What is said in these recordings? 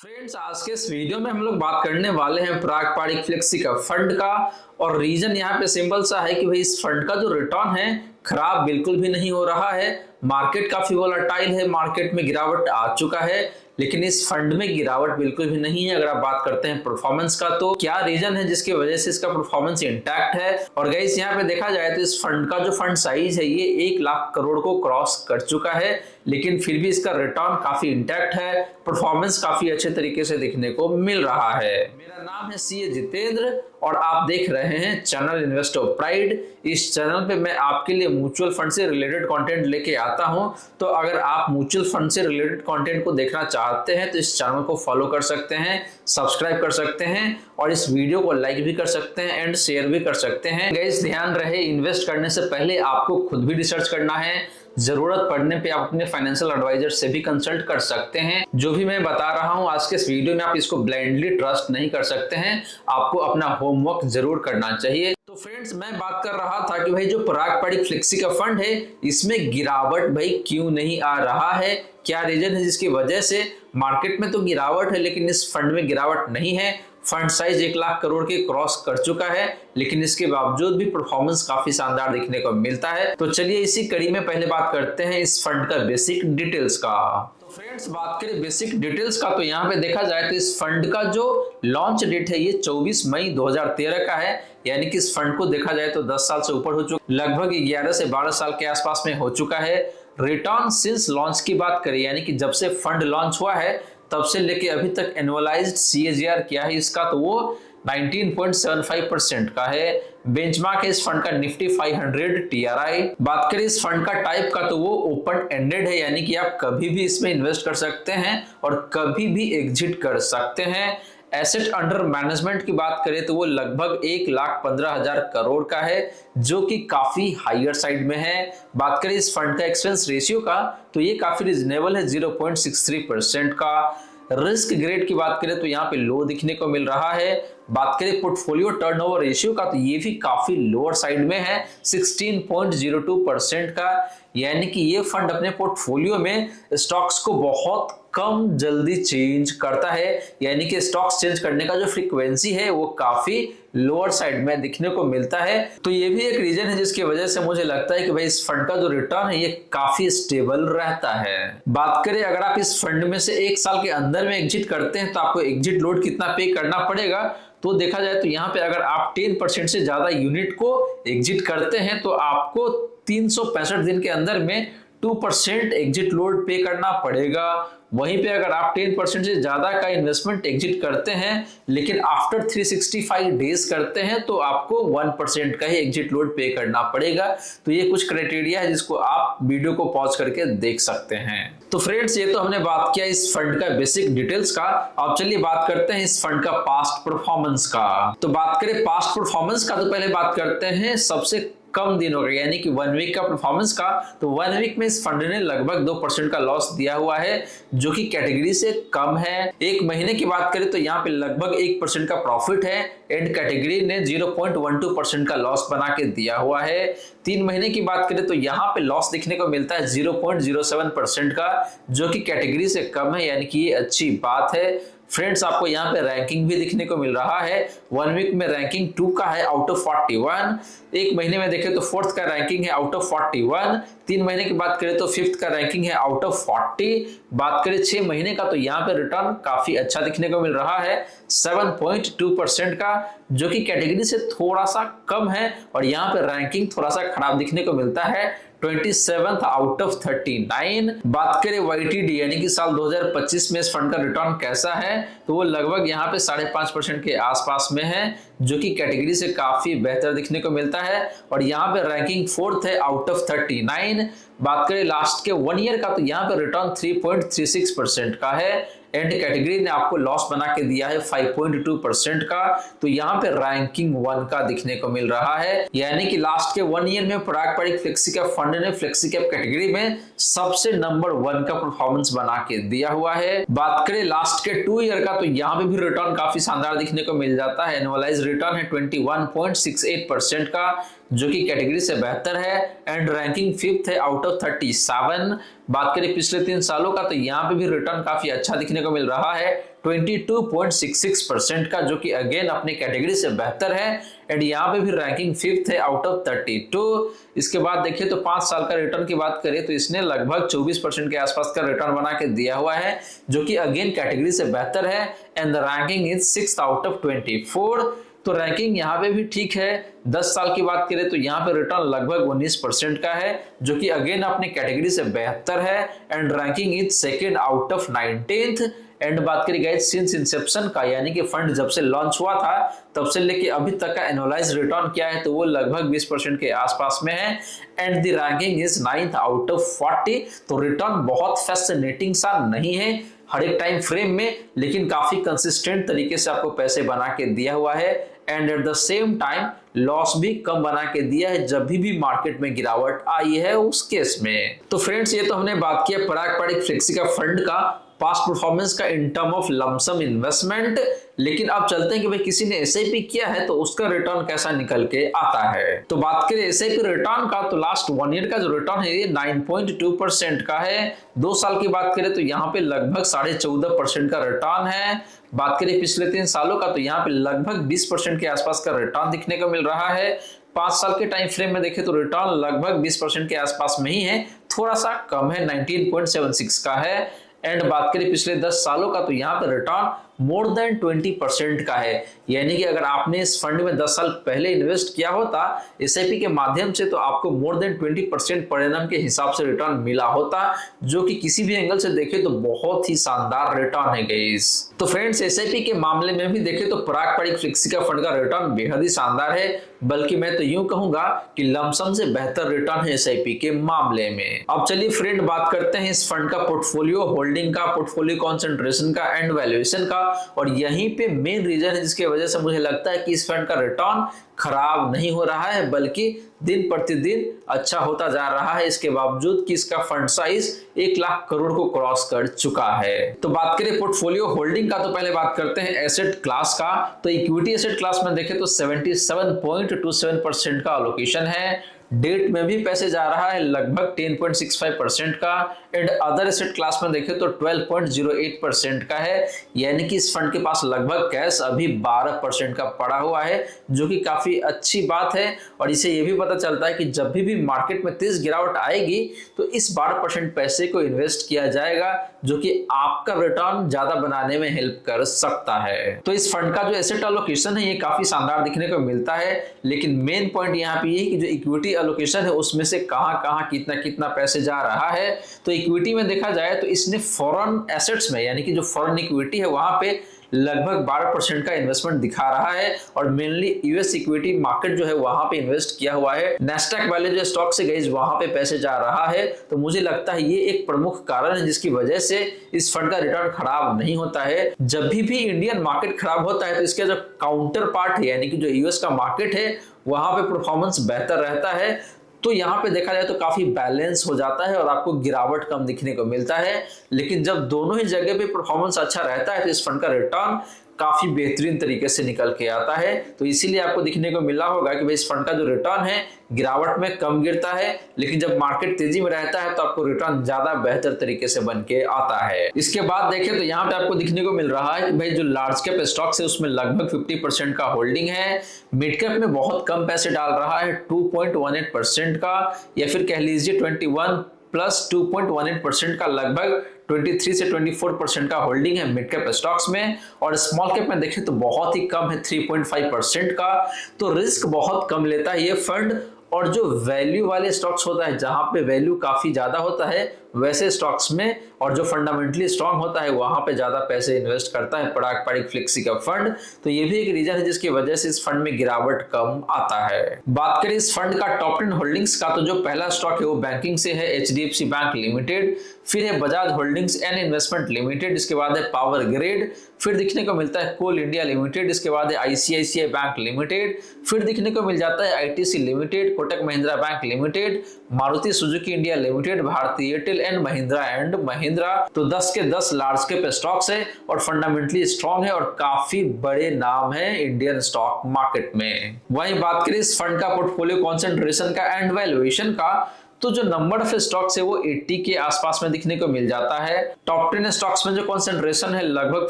Friends, आज के इस वीडियो में हम लोग बात करने वाले हैं पराग पारिक फ्लेक्सी का फंड का। और रीजन यहाँ पे सिंपल सा है कि भाई इस फंड का जो रिटर्न है खराब बिल्कुल भी नहीं हो रहा है। मार्केट काफी वोलेटाइल है, मार्केट में गिरावट आ चुका है, लेकिन इस फंड में गिरावट बिल्कुल भी नहीं है। अगर आप बात करते हैं परफॉर्मेंस का, तो क्या रीजन है जिसकी वजह से इसका परफॉर्मेंस इंटैक्ट है। और गाइस, यहाँ पे देखा जाए तो इस फंड का जो फंड साइज है ये 1 लाख करोड़ को क्रॉस कर चुका है, लेकिन फिर भी इसका रिटर्न काफी इंटैक्ट है, परफॉर्मेंस काफी अच्छे तरीके से देखने को मिल रहा है। मेरा नाम है सीए जितेंद्र और आप देख रहे हैं चैनल इन्वेस्टर प्राइड। इस चैनल पे मैं आपके लिए म्यूचुअल फंड से रिलेटेड कंटेंट लेके आता हूं। तो अगर आप म्यूचुअल फंड से रिलेटेड कंटेंट को देखना चाहते हैं तो इस चैनल को फॉलो कर सकते हैं, सब्सक्राइब कर सकते हैं और इस वीडियो को लाइक भी कर सकते हैं एंड शेयर भी कर सकते हैं। गाइस, ध्यान रहे, इन्वेस्ट करने से पहले आपको खुद भी रिसर्च करना है। जरूरत पड़ने पे आप अपने फाइनेंशियल एडवाइजर से भी कंसल्ट कर सकते हैं। जो भी मैं बता रहा हूं आज के इस वीडियो में, आप इसको ब्लाइंडली ट्रस्ट नहीं कर सकते हैं, आपको अपना होमवर्क जरूर करना चाहिए। तो फ्रेंड्स, मैं बात कर रहा था कि भाई जो पराग पारिक फ्लेक्सी का फंड है इसमें गिरावट भाई क्यों नहीं आ रहा है, क्या रीजन है जिसकी वजह से मार्केट में तो गिरावट है लेकिन इस फंड में गिरावट नहीं है। फंड साइज 1 लाख करोड़ के क्रॉस कर चुका है, लेकिन इसके बावजूद भी परफॉर्मेंस काफी शानदार देखने को मिलता है। तो चलिए इसी कड़ी में पहले बात करते हैं इस फंड का बेसिक डिटेल्स का। तो फ्रेंड्स, बात करें बेसिक डिटेल्स का, तो यहाँ पे देखा जाए तो इस फंड का जो लॉन्च डेट है ये 24 मई 2013 का है। यानी कि इस फंड को देखा जाए तो 10 साल से ऊपर हो चुका, लगभग 11 से 12 साल के आसपास में हो चुका है। रिटर्न सिंस लॉन्च की बात करें, यानी कि जब से फंड लॉन्च हुआ है तब से लेके अभी तक एनुअलाइज्ड CAGR क्या है इसका, तो वो 19.75% का है। बेंचमार्क है इस फंड का निफ्टी 500 TRI। बात करें इस फंड का टाइप का, तो वो ओपन एंडेड है, यानी कि आप कभी भी इसमें इन्वेस्ट कर सकते हैं और कभी भी एग्जिट कर सकते हैं। एसेट अंडर मैनेजमेंट की बात करें तो वो लगभग 1,15,000 करोड़ का है, जो कि काफी हायर साइड में है। बात करें इस फंड का एक्सपेंस रेशियो का, तो ये काफी रिजनेबल है, 0.63% का। रिस्क ग्रेड की बात करें तो यहाँ पे लो दिखने को मिल रहा है। बात करें पोर्टफोलियो टर्नओवर रेशियो का, तो ये भी काफी लोअर साइड में है, 16.02% का। यानी कि ये फंड अपने पोर्टफोलियो में स्टॉक्स को बहुत कम जल्दी चेंज करता है, यानी कि स्टॉक्स चेंज करने का जो फ्रीक्वेंसी है वो काफी लोअर साइड में दिखने को मिलता है। तो ये भी एक रीजन है जिसकी वजह से मुझे लगता है कि भाई इस फंड का जो रिटर्न है ये काफी स्टेबल रहता है। बात करें अगर आप इस फंड में से 1 साल के अंदर में एग्जिट करते हैं तो आपको एग्जिट लोड कितना पे करना पड़ेगा, तो देखा जाए तो यहाँ पे अगर आप 10% से ज्यादा यूनिट को एग्जिट करते हैं तो आपको 365 दिन के अंदर में 2% एग्जिट लोड पे करना पड़ेगा। वहीं पे अगर आप 10% से ज्यादा का इन्वेस्टमेंट एग्जिट करते हैं लेकिन आफ्टर 365 डेज करते हैं तो आपको 1% का ही एग्जिट लोड पे करना पड़ेगा। तो ये कुछ क्राइटेरिया है जिसको आप वीडियो को पॉज करके देख सकते हैं। तो फ्रेंड्स, ये तो हमने बात किया इस फंड का बेसिक डिटेल्स का। अब चलिए बात करते हैं इस फंड का पास्ट परफॉर्मेंस का। तो बात करें पास्ट परफॉर्मेंस का, तो पहले बात करते हैं सबसे कम दिनों का, यानी कि 1 वीक का परफॉर्मेंस का। तो 1 वीक में इस फंड ने लगभग 2% का लॉस दिया हुआ है, जो कि कैटेगरी से कम है। 1 महीने की बात करें तो यहाँ पे लगभग 1% का प्रॉफिट है एंड कैटेगरी ने 0.12% का लॉस बना के दिया हुआ है। 3 महीने की बात करें तो यहाँ पे लॉस दिखने को मिलता है 0.07% का, जो कि कैटेगरी से कम है, यानी कि ये अच्छी बात है। फ्रेंड्स, आपको यहाँ पे रैंकिंग भी दिखने को मिल रहा है। 1 वीक में रैंकिंग 2 का है आउट ऑफ 41। 1 महीने में देखें तो 4th का रैंकिंग है आउट ऑफ 41। 3 महीने की बात करें तो 5th का रैंकिंग है आउट ऑफ 40। बात करें 6 महीने का, तो यहाँ पे रिटर्न काफी अच्छा दिखने को मिल रहा है, 7.2% का, जो कि कैटेगरी से थोड़ा सा कम है। और यहाँ पे रैंकिंग थोड़ा सा खराब दिखने को मिलता है, 27th आउट ऑफ 39। बात करें YTD यानी कि साल 2025 में इस फंड का रिटर्न कैसा है, तो वो लगभग यहाँ पे 5.5% के आसपास में है, जो कि कैटेगरी से काफी बेहतर दिखने को मिलता है। और यहाँ पे रैंकिंग 4th है आउट ऑफ 39। बात करें लास्ट के 1 ईयर का, तो यहाँ पे रिटर्न 3.36% का है एंड कैटेगरी ने आपको लॉस बना के दिया है 5.2% का। तो यहाँ पे रैंकिंग 1 का दिखने को मिल रहा है, यानी कि लास्ट के 1 ईयर में पराग पारिक फ्लेक्सी कैप फंड ने फ्लेक्सी कैप कैटेगरी में सबसे नंबर 1 का परफॉर्मेंस बना के दिया हुआ है। बात करें लास्ट के 2 ईयर का, तो यहाँ पे भी रिटर्न काफी शानदार दिखने को मिल जाता है। एनुअलाइज रिटर्न है 21.68% का, जो कि कैटेगरी से बेहतर है एंड रैंकिंग 5th है आउट ऑफ 37। बात करें पिछले 3 सालों का तो यहाँ पे भी रिटर्न काफी अच्छा दिखने को मिल रहा है 22.66% का, जो कि अगेन अपनी कैटेगरी से बेहतर है एंड यहाँ पे भी रैंकिंग 5th है आउट ऑफ 32। इसके बाद देखिए तो 5 साल का रिटर्न की बात करें तो इसने लगभग 24% के आसपास का रिटर्न बना के दिया हुआ है, जो कि अगेन कैटेगरी से बेहतर है and the ranking is 6th out of 24। तो रैंकिंग यहाँ पे भी ठीक है। 10 साल की बात करें तो यहाँ पे रिटर्न लगभग 19% का है, जो कि अगेन अपनी कैटेगरी से बेहतर है and ranking is 2nd out of 19th। And बात करी गई सिंस इंसेप्शन का, यानी कि फंड जब से लॉन्च हुआ था तब से लेके अभी तक का एनुअलाइज रिटर्न क्या है तो वो लगभग 20% के आसपास में है and the ranking is 9th out of 40। तो रिटर्न बहुत फैसिनेटिंग सा नहीं है हर एक टाइम फ्रेम में, लेकिन काफी कंसिस्टेंट तरीके से आपको पैसे बना के दिया हुआ है and at the same time loss भी कम बना के दिया है जब भी मार्केट में गिरावट आई है उस केस में। तो फ्रेंड्स ये तो हमने बात किया पराग पारिक फ्लेक्सी का फंड का पास्ट परफॉर्मेंस का in term of lump sum investment, लेकिन अब चलते हैं कि भाई किसी ने एसआईपी किया है तो उसका रिटर्न कैसा निकल के आता है। तो बात करें एसआईपी रिटर्न का तो लास्ट 1 ईयर का जो रिटर्न है ये 9.2% का है। 2 साल की बात करें तो यहाँ पे लगभग 14.5% का रिटर्न है। बात करें पिछले 3 सालों का तो यहाँ पे लगभग 20% के आसपास का रिटर्न दिखने को मिल रहा है। 5 साल के टाइम फ्रेम में देखें तो रिटर्न लगभग 20% के आसपास में ही है, थोड़ा सा कम है 19.76 का है। एंड बात करें पिछले 10 सालों का तो यहाँ पर रिटर्न मोर देन 20% का है, यानी कि अगर आपने इस फंड में 10 साल पहले इन्वेस्ट किया होता एसआईपी के माध्यम से तो आपको मोर देन 20% पर एनम के हिसाब से रिटर्न मिला होता, जो कि किसी भी एंगल से देखे तो बहुत ही शानदार रिटर्न है गाइस। तो फ्रेंड्स एसआईपी के मामले में भी देखें तो पराग पारिक फ्लेक्सी का फंड का रिटर्न बेहद ही शानदार है, बल्कि मैं तो यूं कहूंगा कि लमसम से बेहतर रिटर्न है एसआईपी के मामले में। अब चलिए फ्रेंड बात करते हैं इस फंड का पोर्टफोलियो होल्डिंग का, पोर्टफोलियो कॉन्सेंट्रेशन का एंड वैल्यूएशन का, और यहीं पे मेन रीजन है जिसकी वजह से मुझे लगता है कि इस फंड का रिटर्न खराब नहीं हो रहा है बल्कि दिन प्रतिदिन अच्छा होता जा रहा है, इसके बावजूद कि इसका फंड साइज 1 लाख करोड़ को क्रॉस कर चुका है। तो बात करें पोर्टफोलियो होल्डिंग का तो पहले बात करते हैं एसेट क्लास का। तो इक्विटी एसेट क्लास में देखें तो 77.27% का अलोकेशन है। डेट में भी पैसे जा रहा है लगभग 10.65% का एंड अदर एसेट क्लास में देखें तो 12.08% का है, यानी कि इस फंड के पास लगभग कैश अभी 12% का पड़ा हुआ है, जो कि काफी अच्छी बात है। और इसे ये भी पता चलता है कि जब भी मार्केट में तेज गिरावट आएगी तो इस 12% पैसे को इन्वेस्ट किया जाएगा, जो कि आपका रिटर्न ज्यादा बनाने में हेल्प कर सकता है। तो इस फंड का जो एसेट एलोकेशन है ये काफी शानदार दिखने को मिलता है, लेकिन मेन पॉइंट यहाँ पे ये कि जो इक्विटी एलोकेशन है उसमें से कहां कितना कितना पैसे जा रहा है। तो इक्विटी में देखा जाए तो इसने फॉरेन एसेट्स में, यानी कि जो फॉरेन इक्विटी है वहां पे लगभग 12% का इन्वेस्टमेंट दिखा रहा है और मेनली यूएस इक्विटी मार्केट जो है वहां पे इन्वेस्ट किया हुआ है। नेस्डैक वाले जो स्टॉक से गई वहां पे पैसे जा रहा है, तो मुझे लगता है ये एक प्रमुख कारण है जिसकी वजह से इस फंड का रिटर्न खराब नहीं होता है। जब भी इंडियन मार्केट खराब होता है तो इसका जो काउंटर पार्ट है, यानी कि जो यूएस का मार्केट है वहां पे परफॉर्मेंस बेहतर रहता है। तो यहाँ पे देखा जाए तो काफी बैलेंस हो जाता है और आपको गिरावट कम दिखने को मिलता है, लेकिन जब दोनों ही जगह पे परफॉर्मेंस अच्छा रहता है तो इस फंड का रिटर्न काफी बेहतरीन तरीके से निकल के आता है। तो इसीलिए आपको दिखने को मिला होगा कि भाई इस फंड का जो रिटर्न है गिरावट में कम गिरता है, लेकिन जब मार्केट तेजी में रहता है तो आपको रिटर्न ज्यादा बेहतर तरीके से बन के आता है। इसके बाद देखें तो यहाँ पे आपको दिखने को मिल रहा है कि भाई जो लार्ज कैप स्टॉक्स है उसमें लगभग 50% का होल्डिंग है। मिड कैप में बहुत कम पैसे डाल रहा है 2.18% का, या फिर कह लीजिए 21 प्लस 2.18% का लगभग 23 से 24% का होल्डिंग है मिड कैप स्टॉक्स में। और स्मॉल कैप में देखें तो बहुत ही कम है 3.5% का। तो रिस्क बहुत कम लेता है ये फंड, और जो वैल्यू वाले स्टॉक्स होता है जहां पे वैल्यू काफी ज्यादा होता है वैसे स्टॉक्स में, और जो फंडामेंटली स्ट्रांग होता है वहां पे ज्यादा पैसे इन्वेस्ट करता है पराग पारिक फ्लेक्सी का फंड। तो ये भी एक रीजन है जिसकी वजह से इस फंड में गिरावट कम आता है। बात करें इस फंड का टॉप 10 होल्डिंग्स का तो जो पहला स्टॉक है वो बैंकिंग से है एचडीएफसी बैंक लिमिटेड, फिर है Bajaj holdings and investment limited, इसके बाद है पावर ग्रिड, फिर दिखने को मिलता है कोल इंडिया लिमिटेड, इसके बाद है आईसीआईसीआई बैंक लिमिटेड, फिर दिखने को मिल जाता है ITC limited, Kotak Mahindra bank limited, Maruti Suzuki India limited, भारतीय एयरटेल एंड महिंद्रा तो 10 के 10 लार्ज कैप स्टॉक्स है और फंडामेंटली स्ट्रांग है और काफी बड़े नाम है इंडियन स्टॉक मार्केट में। वहीं बात करें इस फंड का पोर्टफोलियो कॉन्सेंट्रेशन का एंड वैल्यूएशन का, तो जो नंबर ऑफ स्टॉक्स है वो 80 के आसपास में दिखने को मिल जाता है। टॉप 10 स्टॉक्स में जो कंसंट्रेशन है लगभग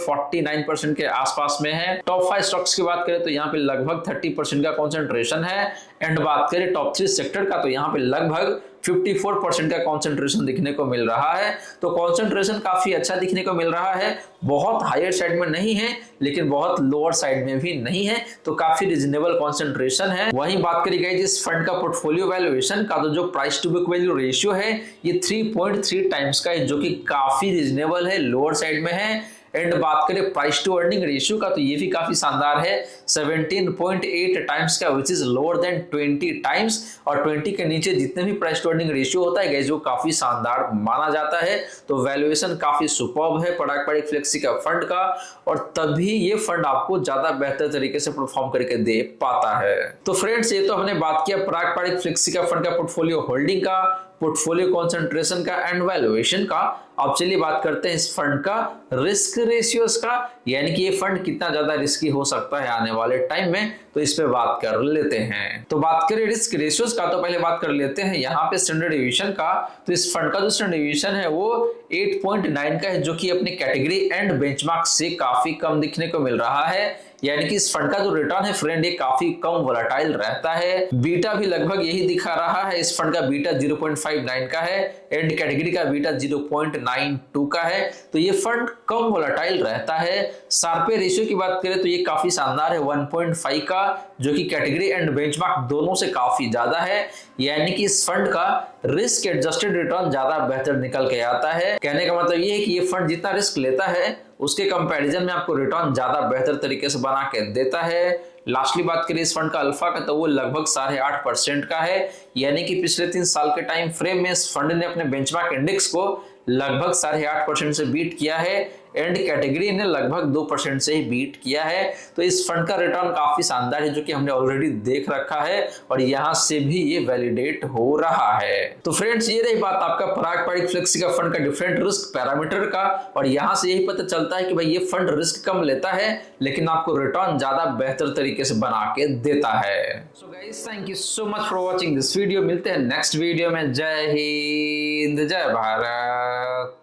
49% के आसपास में है। टॉप 5 स्टॉक्स की बात करें तो यहाँ पे लगभग 30% का कंसंट्रेशन है। एंड बात करें टॉप 3 सेक्टर का तो यहाँ पे लगभग 54% का कंसंट्रेशन दिखने को मिल रहा है। तो कंसंट्रेशन काफी अच्छा दिखने को मिल रहा है, बहुत हायर साइड में नहीं है लेकिन बहुत लोअर साइड में भी नहीं है, तो काफी रिजनेबल कंसंट्रेशन है। वहीं बात करी गई जिस फंड का पोर्टफोलियो वैल्यूएशन का, तो जो price to book value ratio है ये 3.3 टाइम्स का है, जो कि काफी रिजनेबल है, लोअर साइड में है। एंड बात करें प्राइस टू अर्निंग रेशियो का, तो ये भी काफी शानदार है, 17.8 टाइम्स का, which is lower than 20 times. और 20 के नीचे जितने भी प्राइस टू अर्निंग रेशियो होता है गाइस वो काफी शानदार माना जाता है। तो वैल्यूएशन काफी सुपर्ब है पराग पारिक फ्लेक्सी का फंड का, और तभी ये फंड आपको ज्यादा बेहतर तरीके से परफॉर्म करके दे पाता है। तो फ्रेंड्स, ये तो हमने बात किया पराग पारिक फ्लेक्सी का फंड का पोर्टफोलियो होल्डिंग का, पोर्टफोलियो कंसंट्रेशन का एंड वैल्यूएशन का। अब चलिए बात करते हैं इस फंड का रिस्क रेशियोस का, यानी कि ये फंड कितना ज्यादा रिस्की हो सकता है आने वाले टाइम में, तो इस पे बात कर लेते हैं। तो बात करें रिस्क रेशियोस का, तो पहले बात कर लेते हैं यहाँ पे स्टैंडर्ड डिवीजन का। तो इस फंड का जो स्टैंडर्ड डिवीजन है वो 8.9 का है, जो कि अपनी कैटेगरी एंड बेंचमार्क से काफी कम दिखने को मिल रहा है। यानी कि इस फंड का जो रिटर्न है फ्रेंड ये काफी कम वोलेटाइल रहता है। बीटा भी लगभग यही दिखा रहा है, इस फंड का बीटा 0.59 का है, एंड कैटेगरी का बीटा 0.92 का है। तो ये फंड कम वोलेटाइल रहता है। शार्पे रेशियो की बात करें तो ये काफी शानदार है, 1.5 का, जो कि कैटेगरी एंड बेंचमार्क दोनों से काफी ज्यादा है। यानी कि इस फंड का रिस्क एडजस्टेड रिटर्न ज्यादा बेहतर निकल के आता है। कहने का मतलब ये है कि ये फंड जितना रिस्क लेता है उसके कंपैरिजन में आपको रिटर्न ज्यादा बेहतर तरीके से बना के देता है। लास्टली बात करें इस फंड का अल्फा का, तो वो लगभग 8.5% का है। यानी कि पिछले 3 साल के टाइम फ्रेम में इस फंड ने अपने बेंचमार्क इंडेक्स को लगभग 8.5% से बीट किया है, एंड कैटेगरी ने लगभग 2% से ही बीट किया है। तो इस फंड का रिटर्न काफी शानदार है, जो कि हमने ऑलरेडी देख रखा है और यहां से भी ये वैलिडेट हो रहा है। तो फ्रेंड्स, ये रही बात आपका पराग पारिक फ्लेक्सी का फंड का डिफरेंट रिस्क पैरामीटर का, और यहां से यही पता चलता है कि भाई ये फंड रिस्क कम लेता है लेकिन आपको रिटर्न ज्यादा बेहतर तरीके से बना के देता है। So guys, thank you so much for watching this video. मिलते हैं नेक्स्ट वीडियो में। जय हिंद, जय भारत।